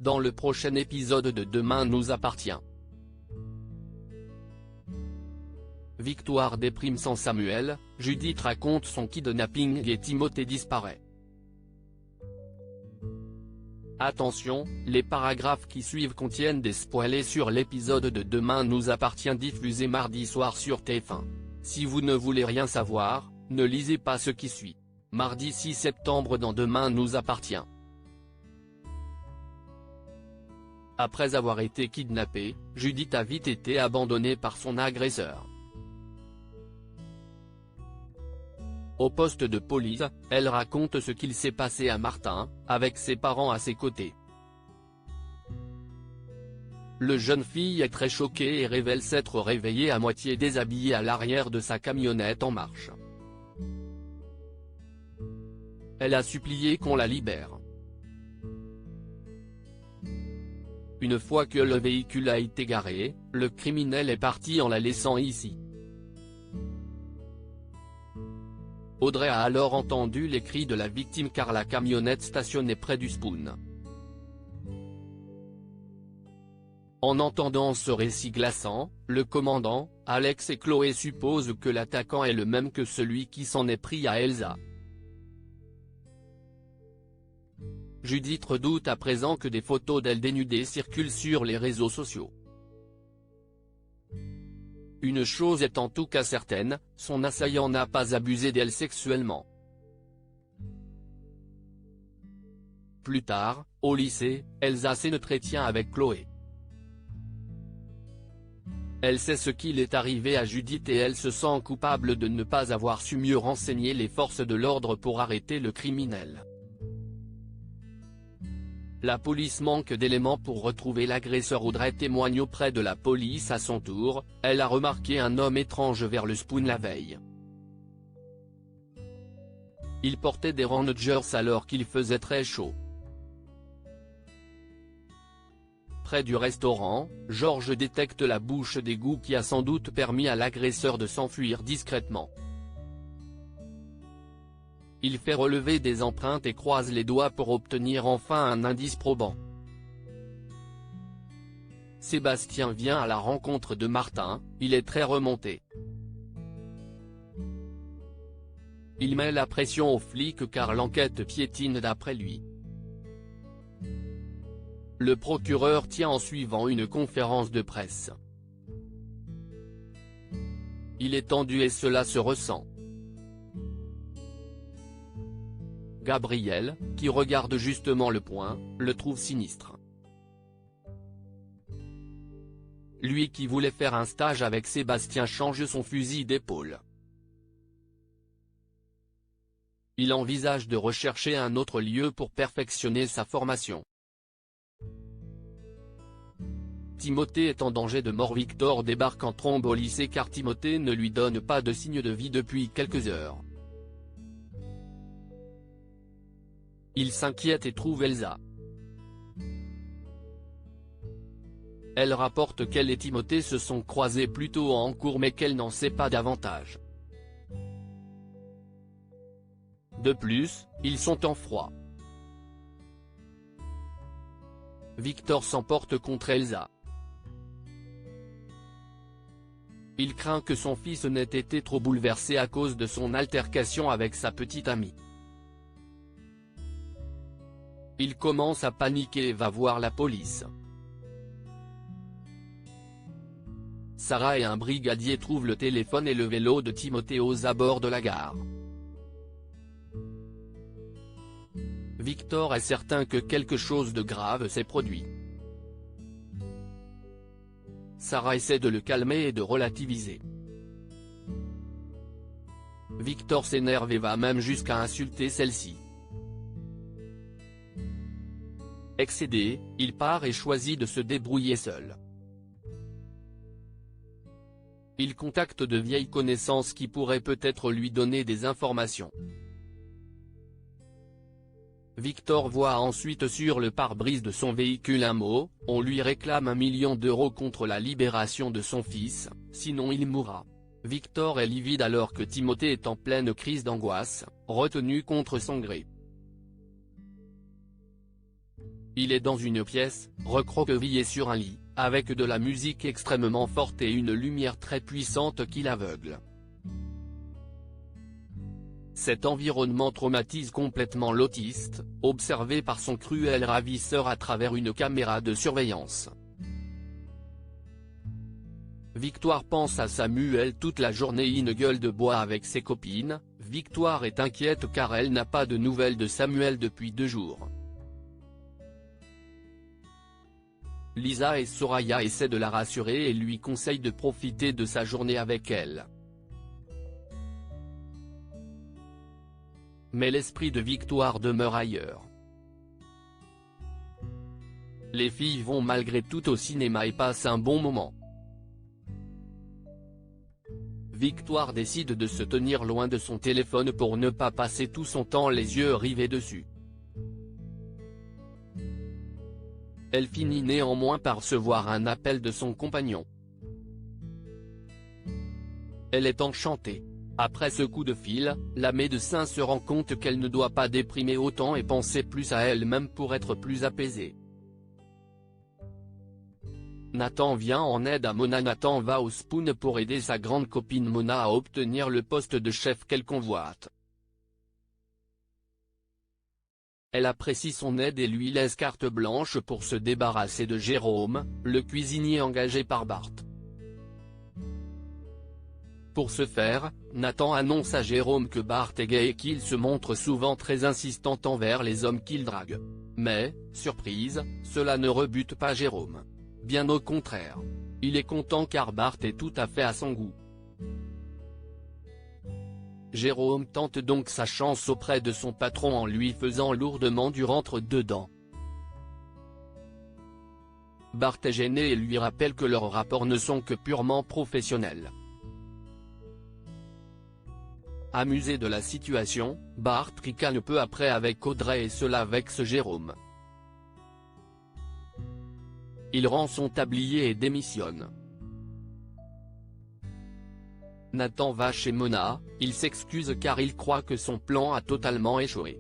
dans le prochain épisode de Demain nous appartient. Victoire déprime sans Samuel, Judith raconte son kidnapping et Timothée disparaît. Attention, les paragraphes qui suivent contiennent des spoilers sur l'épisode de Demain nous appartient diffusé mardi soir sur TF1. Si vous ne voulez rien savoir, ne lisez pas ce qui suit. Mardi 6 septembre dans Demain nous appartient. Après avoir été kidnappée, Judith a vite été abandonnée par son agresseur. Au poste de police, elle raconte ce qu'il s'est passé à Martin, avec ses parents à ses côtés. Le jeune fille est très choqué et révèle s'être réveillé à moitié déshabillé à l'arrière de sa camionnette en marche. Elle a supplié qu'on la libère. Une fois que le véhicule a été garé, le criminel est parti en la laissant ici. Audrey a alors entendu les cris de la victime car la camionnette stationnait près du Spoon. En entendant ce récit glaçant, le commandant, Alex et Chloé supposent que l'attaquant est le même que celui qui s'en est pris à Elsa. Judith redoute à présent que des photos d'elle dénudée circulent sur les réseaux sociaux. Une chose est en tout cas certaine, son assaillant n'a pas abusé d'elle sexuellement. Plus tard, au lycée, Elsa s'entretient avec Chloé. Elle sait ce qu'il est arrivé à Judith et elle se sent coupable de ne pas avoir su mieux renseigner les forces de l'ordre pour arrêter le criminel. La police manque d'éléments pour retrouver l'agresseur. Audrey témoigne auprès de la police à son tour, elle a remarqué un homme étrange vers le Spoon la veille. Il portait des Rangers alors qu'il faisait très chaud. Près du restaurant, Georges détecte la bouche d'égout qui a sans doute permis à l'agresseur de s'enfuir discrètement. Il fait relever des empreintes et croise les doigts pour obtenir enfin un indice probant. Sébastien vient à la rencontre de Martin, il est très remonté. Il met la pression aux flics car l'enquête piétine d'après lui. Le procureur tient en suivant une conférence de presse. Il est tendu et cela se ressent. Gabriel, qui regarde justement le point, le trouve sinistre. Lui qui voulait faire un stage avec Sébastien change son fusil d'épaule. Il envisage de rechercher un autre lieu pour perfectionner sa formation. Timothée est en danger de mort. Victor débarque en trombe au lycée car Timothée ne lui donne pas de signe de vie depuis quelques heures. Il s'inquiète et trouve Elsa. Elle rapporte qu'elle et Timothée se sont croisés plus tôt en cours mais qu'elle n'en sait pas davantage. De plus, ils sont en froid. Victor s'emporte contre Elsa. Il craint que son fils n'ait été trop bouleversé à cause de son altercation avec sa petite amie. Il commence à paniquer et va voir la police. Sarah et un brigadier trouvent le téléphone et le vélo de Timothée aux abords de la gare. Victor est certain que quelque chose de grave s'est produit. Sarah essaie de le calmer et de relativiser. Victor s'énerve et va même jusqu'à insulter celle-ci. Excédé, il part et choisit de se débrouiller seul. Il contacte de vieilles connaissances qui pourraient peut-être lui donner des informations. Victor voit ensuite sur le pare-brise de son véhicule un mot, on lui réclame 1 million d'euros contre la libération de son fils, sinon il mourra. Victor est livide alors que Timothée est en pleine crise d'angoisse, retenu contre son gré. Il est dans une pièce, recroquevillé sur un lit, avec de la musique extrêmement forte et une lumière très puissante qui l'aveugle. Cet environnement traumatise complètement l'autiste, observé par son cruel ravisseur à travers une caméra de surveillance. Victoire pense à Samuel toute la journée. Une gueule de bois avec ses copines. Victoire est inquiète car elle n'a pas de nouvelles de Samuel depuis 2 jours. Lisa et Soraya essaient de la rassurer et lui conseillent de profiter de sa journée avec elle. Mais l'esprit de Victoire demeure ailleurs. Les filles vont malgré tout au cinéma et passent un bon moment. Victoire décide de se tenir loin de son téléphone pour ne pas passer tout son temps les yeux rivés dessus. Elle finit néanmoins par recevoir un appel de son compagnon. Elle est enchantée. Après ce coup de fil, la médecin se rend compte qu'elle ne doit pas déprimer autant et penser plus à elle-même pour être plus apaisée. Nathan vient en aide à Mona. Nathan va au Spoon pour aider sa grande copine Mona à obtenir le poste de chef qu'elle convoite. Elle apprécie son aide et lui laisse carte blanche pour se débarrasser de Jérôme, le cuisinier engagé par Bart. Pour ce faire, Nathan annonce à Jérôme que Bart est gay et qu'il se montre souvent très insistant envers les hommes qu'il drague. Mais, surprise, cela ne rebute pas Jérôme. Bien au contraire. Il est content car Bart est tout à fait à son goût. Jérôme tente donc sa chance auprès de son patron en lui faisant lourdement du rentre-dedans. Bart est gêné et lui rappelle que leurs rapports ne sont que purement professionnels. Amusé de la situation, Bart ricane peu après avec Audrey et cela vexe Jérôme. Il rend son tablier et démissionne. Nathan va chez Mona, il s'excuse car il croit que son plan a totalement échoué.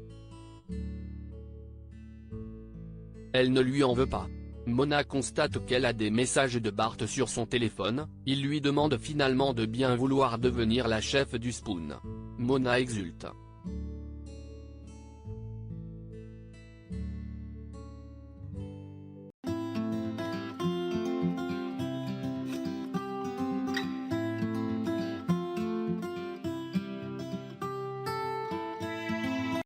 Elle ne lui en veut pas. Mona constate qu'elle a des messages de Bart sur son téléphone, il lui demande finalement de bien vouloir devenir la chef du Spoon. Mona exulte.